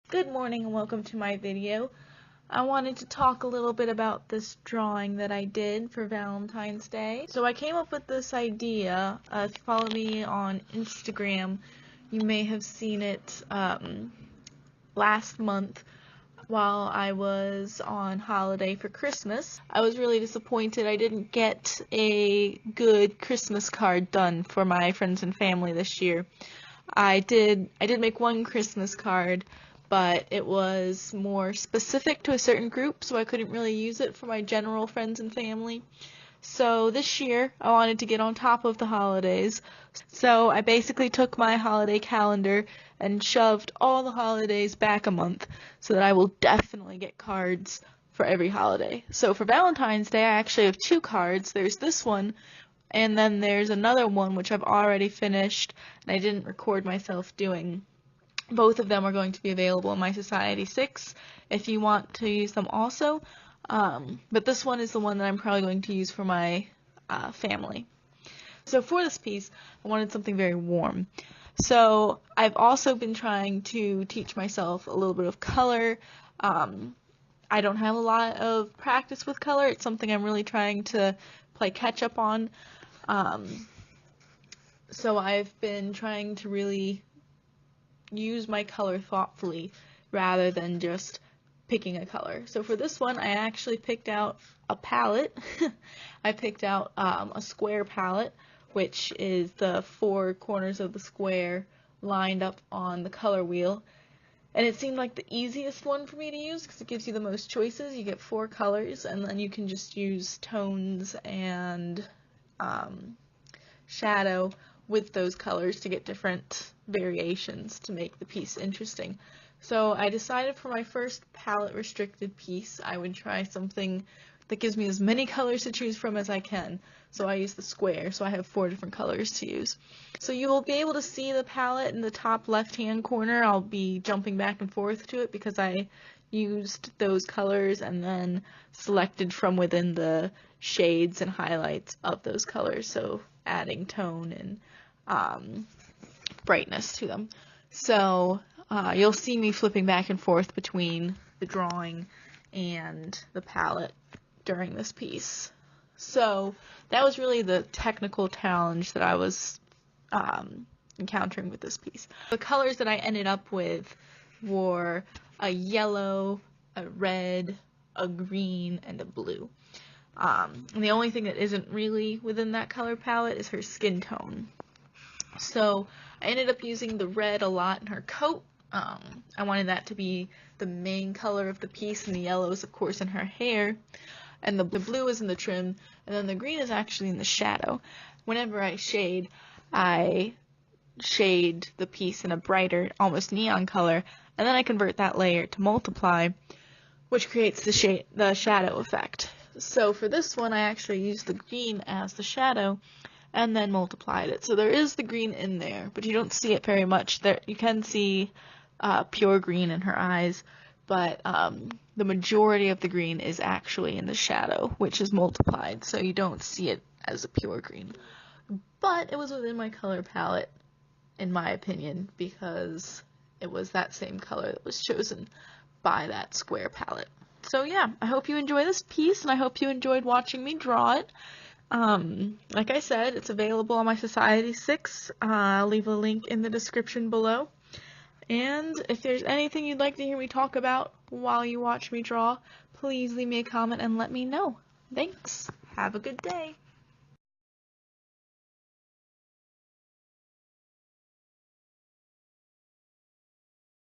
Good morning and welcome to my video. I wanted to talk a little bit about this drawing that I did for Valentine's Day. So I came up with this idea. If you follow me on Instagram, you may have seen it last month while I was on holiday for Christmas. I was really disappointed I didn't get a good Christmas card done for my friends and family this year. I did make one Christmas card, but it was more specific to a certain group, so I couldn't really use it for my general friends and family. So this year, I wanted to get on top of the holidays. So I basically took my holiday calendar and shoved all the holidays back a month so that I will definitely get cards for every holiday. So for Valentine's Day, I actually have two cards. There's this one, and then there's another one which I've already finished and I didn't record myself doing. Both of them are going to be available in my Society 6 if you want to use them also. But this one is the one that I'm probably going to use for my family. So for this piece, I wanted something very warm. So I've also been trying to teach myself a little bit of color. I don't have a lot of practice with color. It's something I'm really trying to play catch up on. So I've been trying to really use my color thoughtfully rather than just picking a color. So for this one, I actually picked out a palette. I picked out a square palette, which is the four corners of the square lined up on the color wheel. And it seemed like the easiest one for me to use because it gives you the most choices. You get four colors, and then you can just use tones and shadow with those colors to get different variations to make the piece interesting. So I decided for my first palette restricted piece I would try something that gives me as many colors to choose from as I can. So I used the square, so I have four different colors to use. So you will be able to see the palette in the top left hand corner. I'll be jumping back and forth to it because I used those colors and then selected from within the shades and highlights of those colors, so adding tone and brightness to them. So you'll see me flipping back and forth between the drawing and the palette during this piece. So that was really the technical challenge that I was encountering with this piece. The colors that I ended up with were a yellow, a red, a green, and a blue. And the only thing that isn't really within that color palette is her skin tone. So I ended up using the red a lot in her coat. I wanted that to be the main color of the piece, and the yellow is of course in her hair, and the blue is in the trim, and then the green is actually in the shadow. Whenever I shade the piece in a brighter, almost neon color, and then I convert that layer to multiply, which creates the shadow effect. So for this one, I actually used the green as the shadow and then multiplied it. So there is the green in there, but you don't see it very much. There you can see pure green in her eyes, but the majority of the green is actually in the shadow, which is multiplied, so you don't see it as a pure green. But it was within my color palette, in my opinion, because it was that same color that was chosen by that square palette. So yeah, I hope you enjoy this piece, and I hope you enjoyed watching me draw it. Like I said, it's available on my Society 6. I'll leave a link in the description below. And if there's anything you'd like to hear me talk about while you watch me draw, please leave me a comment and let me know. Thanks. Have a good day.